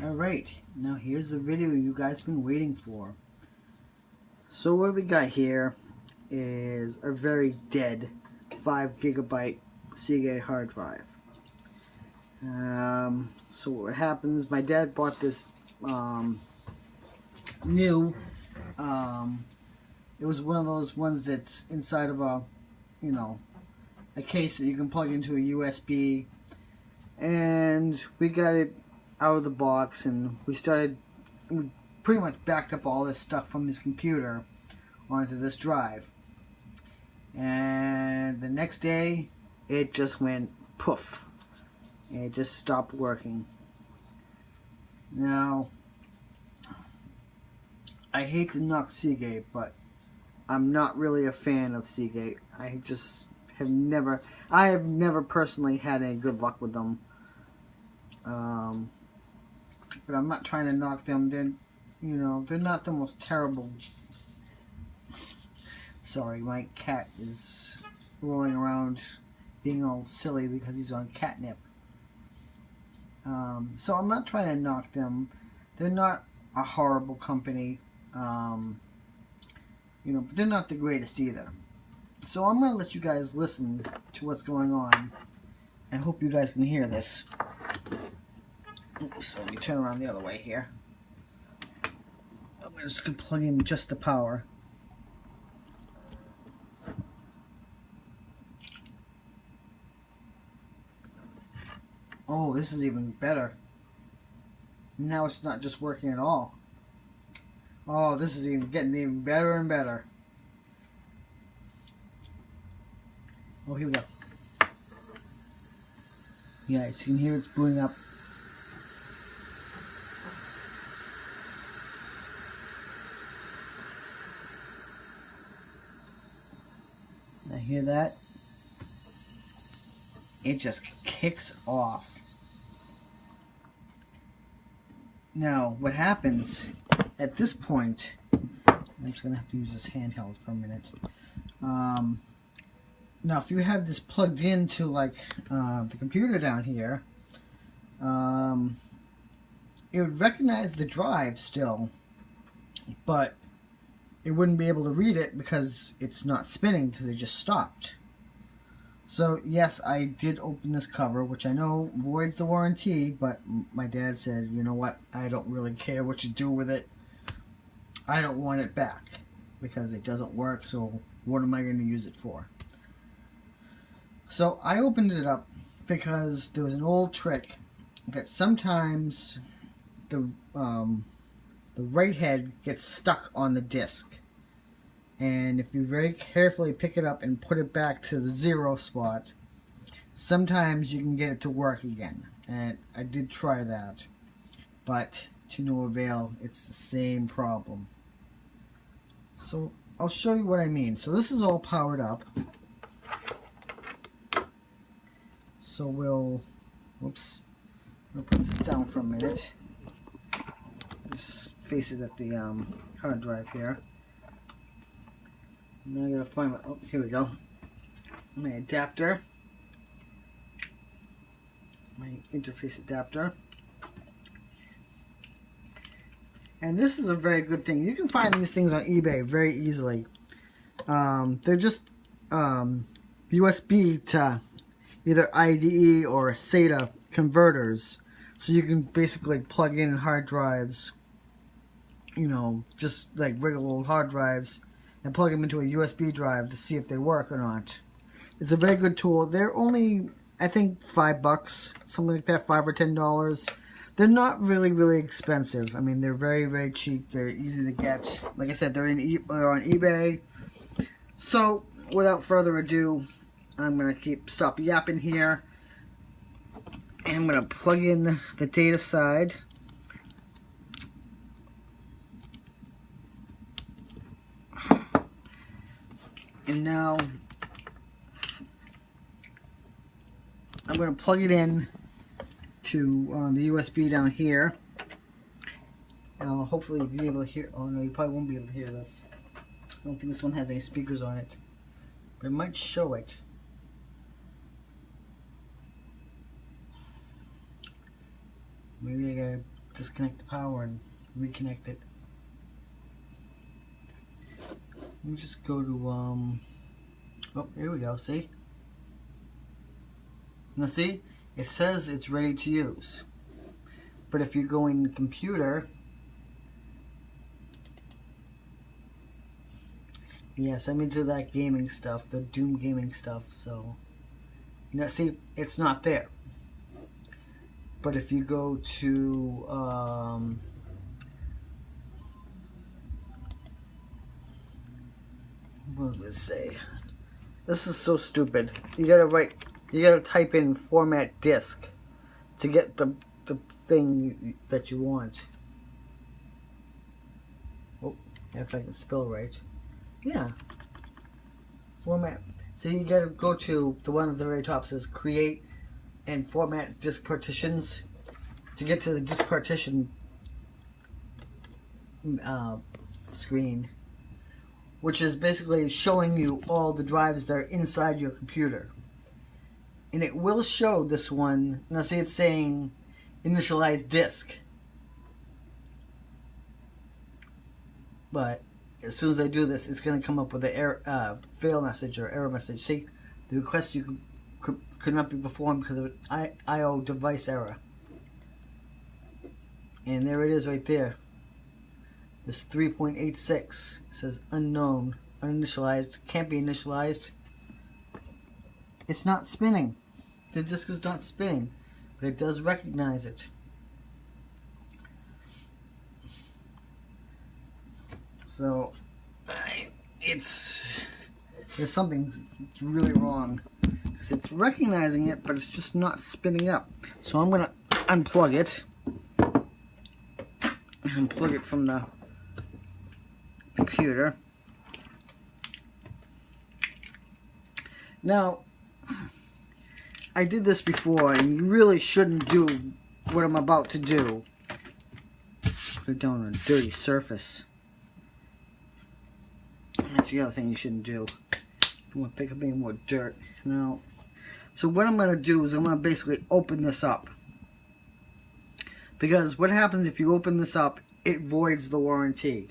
Alright, now here's the video you guys been waiting for. So what we got here is a very dead 5 GB Seagate hard drive. So what happens, my dad bought this new, it was one of those ones that's inside of a case that you can plug into a USB, and we got it out of the box, and we pretty much backed up all this stuff from his computer onto this drive, and the next day it just went poof, and it just stopped working. Now, I hate to knock Seagate, but I'm not really a fan of Seagate. I have never personally had any good luck with them. But I'm not trying to knock them. They're not the most terrible. Sorry, my cat is rolling around being all silly because he's on catnip. So I'm not trying to knock them. They're not a horrible company. But they're not the greatest either. So I'm going to let you guys listen to what's going on, and hope you guys can hear this. So let me turn around the other way here. I'm just going to plug in just the power. Oh, this is even better. Now it's not just working at all. Oh, this is getting even better and better. Oh, here we go. Yeah, so you can hear it's booting up. Now hear that? It just kicks off. Now, what happens at this point, I'm just going to have to use this handheld for a minute. Now, if you have this plugged into the computer down here, it would recognize the drive still, but it wouldn't be able to read it because it's not spinning because it just stopped. So yes, I did open this cover, which I know voids the warranty, but my dad said, you know what, I don't really care what you do with it. I don't want it back because it doesn't work, so what am I going to use it for? So I opened it up because there was an old trick that sometimes the right head gets stuck on the disc. And if you very carefully pick it up and put it back to the 0 spot, sometimes you can get it to work again. And I did try that, but to no avail. It's the same problem. So I'll show you what I mean. So this is all powered up. So we'll put this down for a minute. Just face it at the hard drive here. Now I gotta find my, oh, here we go. My adapter. My interface adapter. And this is a very good thing. You can find these things on eBay very easily. They're just USB to either IDE or SATA converters. So you can basically plug in hard drives, just like regular old hard drives, and plug them into a USB drive to see if they work or not. It's a very good tool. They're only, I think, $5, something like that, $5 or $10. They're not really expensive. I mean, they're very cheap. They're easy to get. Like I said, they're on eBay. So, without further ado, I'm gonna stop yapping here, and I'm gonna plug in the data side. And now I'm going to plug it in to the USB down here. Hopefully you'll be able to hear. Oh no, you probably won't be able to hear this. I don't think this one has any speakers on it, but it might show it. Maybe I gotta disconnect the power and reconnect it. Let me just go to oh, here we go. See? Now see, it says it's ready to use. But if you go in the computer, yeah, send me to that gaming stuff, the Doom gaming stuff. So, now see, it's not there. But if you go to what does it say? This is so stupid. You gotta type in format disk to get the thing that you want. Oh, if I can spell right. Yeah. Format. So you gotta go to the one at the very top that says create and format disk partitions to get to the disk partition screen, which is basically showing you all the drives that are inside your computer. And it will show this one. Now see, it's saying initialized disk. But as soon as I do this, it's going to come up with a fail message or error message. See, the request could not be performed because of an I/O device error. And there it is right there. This 3.86 says unknown, uninitialized, can't be initialized. It's not spinning. The disk is not spinning, but it does recognize it. So, there's something really wrong. Because it's recognizing it, but it's just not spinning up. So I'm going to unplug it. Unplug it from the computer. Now, I did this before, and you really shouldn't do what I'm about to do. Put it down on a dirty surface. That's the other thing you shouldn't do. You want to pick up any more dirt. Now, so what I'm going to do is I'm going to basically open this up. Because what happens if you open this up, it voids the warranty.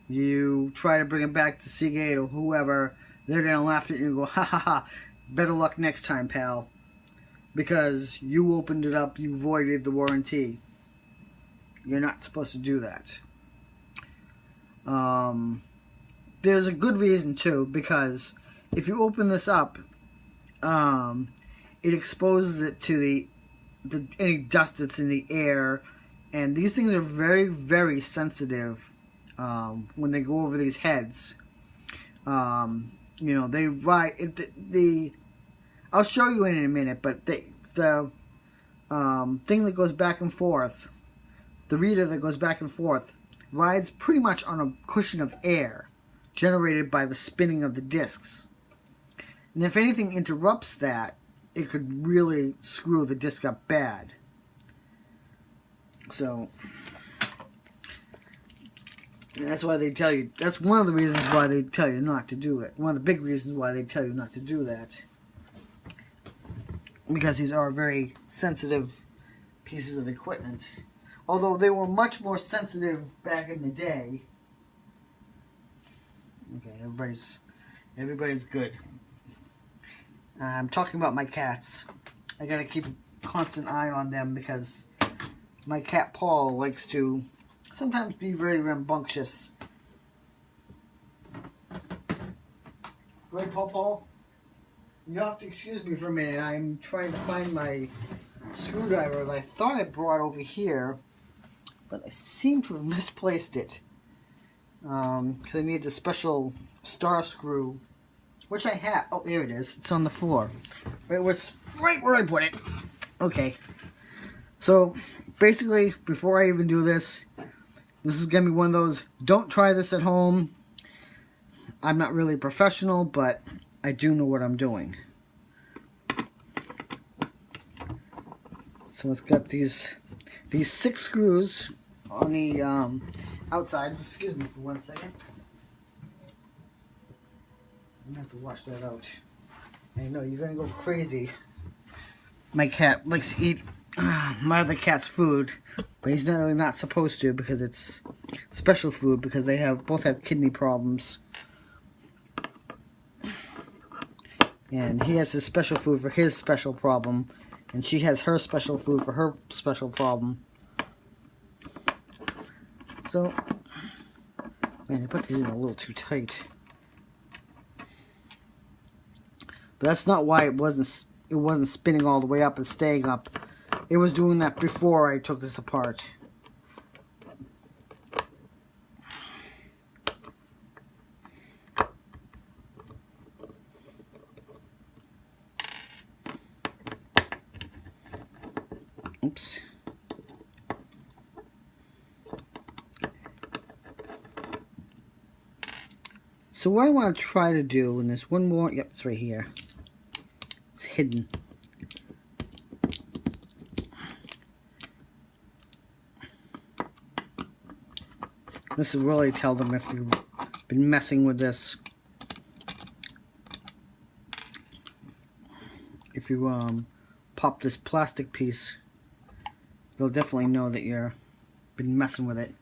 You try to bring it back to Seagate or whoever, they're going to laugh at you and go, ha ha ha, better luck next time, pal. Because you opened it up, you voided the warranty. You're not supposed to do that. There's a good reason too, because if you open this up, it exposes it to any dust that's in the air, and these things are very, very sensitive when they go over these heads. You know, they ride I'll show you in a minute, but the thing that goes back and forth, the reader that goes back and forth, rides pretty much on a cushion of air generated by the spinning of the discs. And if anything interrupts that, it could really screw the disc up bad. So, that's why they tell you, that's one of the reasons why they tell you not to do it. One of the big reasons why they tell you not to do that. Because these are very sensitive pieces of equipment. Although they were much more sensitive back in the day. Okay, everybody's good. I'm talking about my cats. I gotta keep a constant eye on them because my cat Paul likes to sometimes be very rambunctious. Right, Paul? You'll have to excuse me for a minute. I'm trying to find my screwdriver that I thought I brought over here, but I seem to have misplaced it. Because I need the special star screw, which I have. Oh, here it is. It's on the floor. Right where I put it. Okay. So, basically, before I even do this is going to be one of those, don't try this at home. I'm not really a professional, but I do know what I'm doing. So it's got these 6 screws on the outside. Excuse me for 1 second. I'm gonna have to wash that out. I know you're gonna go crazy. My cat likes to eat my other cat's food, but he's really not supposed to because it's special food because they both have kidney problems. And he has his special food for his special problem, and she has her special food for her special problem. So, man, I put these in a little too tight. But that's not why it wasn't spinning all the way up and staying up. It was doing that before I took this apart. Oops. So what I want to try to do, and there's one more, yep, it's right here. It's hidden. This will really tell them if you've been messing with this. If you pop this plastic piece, they'll definitely know that you've been messing with it.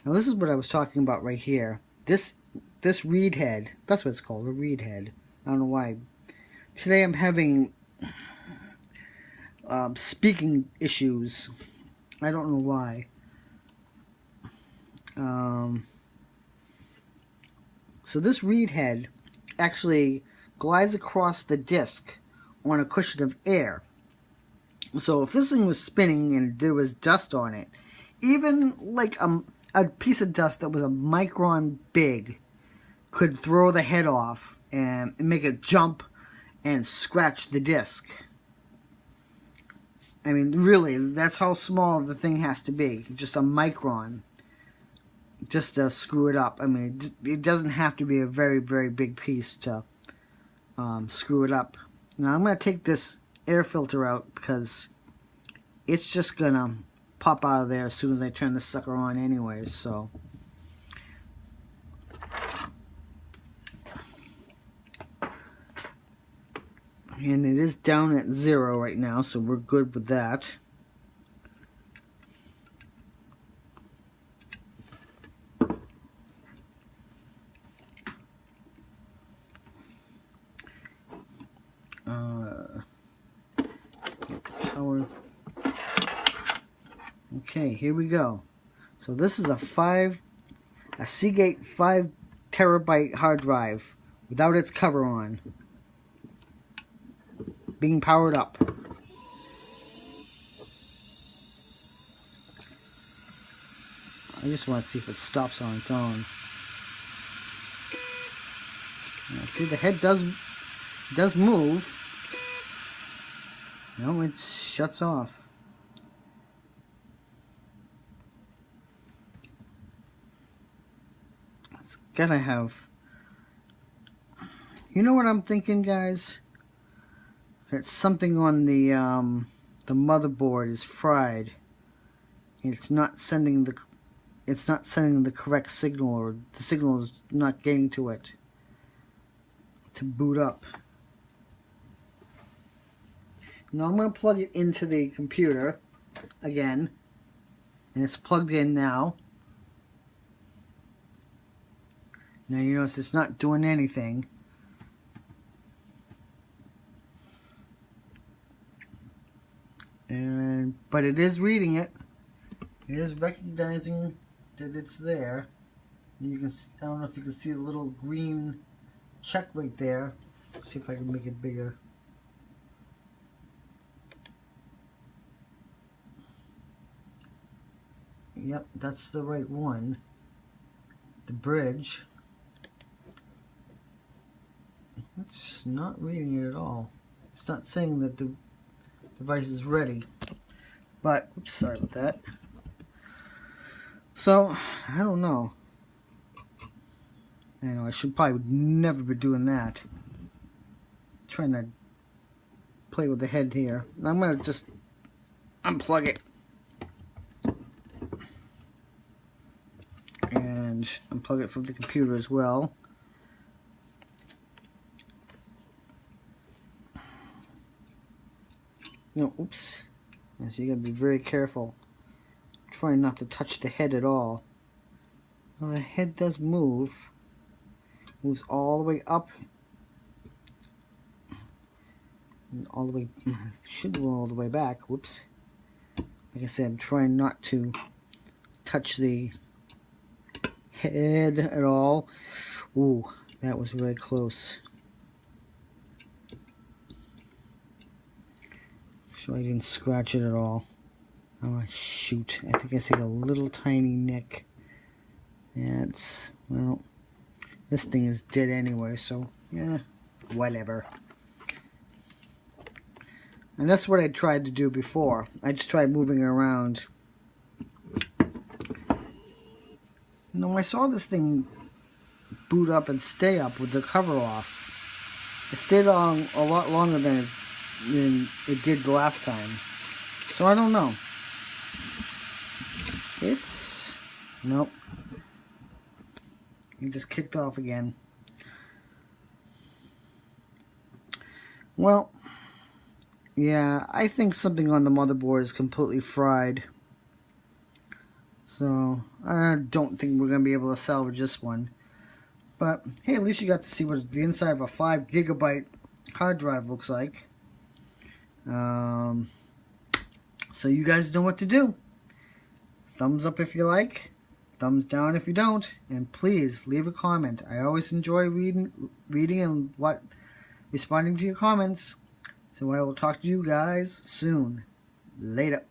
Now this is what I was talking about right here. This reed head, that's what it's called, a reed head. I don't know why. Today I'm having speaking issues. I don't know why. So this reed head actually glides across the disc on a cushion of air. So if this thing was spinning and there was dust on it, even like a piece of dust that was a micron big could throw the head off and make it jump and scratch the disc. I mean, really, that's how small the thing has to be. Just a micron. Just to screw it up. I mean, it doesn't have to be a very, very big piece to screw it up. Now, I'm going to take this air filter out because it's just going to pop out of there as soon as I turn this sucker on anyways, so. And it is down at 0 right now, so we're good with that. Power. Okay, here we go. So this is a Seagate 5 terabyte hard drive without its cover on, being powered up. I just want to see if it stops on its own. Now, see, the head does move. No, it shuts off. It's gotta have. You know what I'm thinking, guys? That something on the motherboard is fried. It's not sending the correct signal, or the signal is not getting to it to boot up. Now I'm going to plug it into the computer again, and it's plugged in now. Now you notice it's not doing anything. But it is reading it. It is recognizing that it's there. You can, I don't know if you can see the little green check right there. Let's see if I can make it bigger. Yep, that's the right one. The bridge. It's not reading it at all. It's not saying that the device is ready. But, oops, sorry about that. So, I don't know. I know I should probably never be doing that. Trying to play with the head here. I'm going to just unplug it. And unplug it from the computer as well. oops. So you gotta be very careful. Try not to touch the head at all. Well, the head does move. Moves all the way up. And all the way, should go all the way back. Whoops. Like I said, I'm trying not to touch the head at all. Ooh, that was very close. So I didn't scratch it at all. Oh, shoot. I think I see a little tiny nick. That's, well, this thing is dead anyway, so, yeah, whatever. And that's what I tried to do before. I just tried moving it around. I saw this thing boot up and stay up with the cover off. It stayed on a lot longer than it did the last time. So I don't know. Nope. It just kicked off again. Well, yeah, I think something on the motherboard is completely fried. So, I don't think we're going to be able to salvage this one. But, hey, at least you got to see what the inside of a 5 GB hard drive looks like. So you guys know what to do. Thumbs up if you like. Thumbs down if you don't. And please, leave a comment. I always enjoy reading and responding to your comments. So I will talk to you guys soon. Later.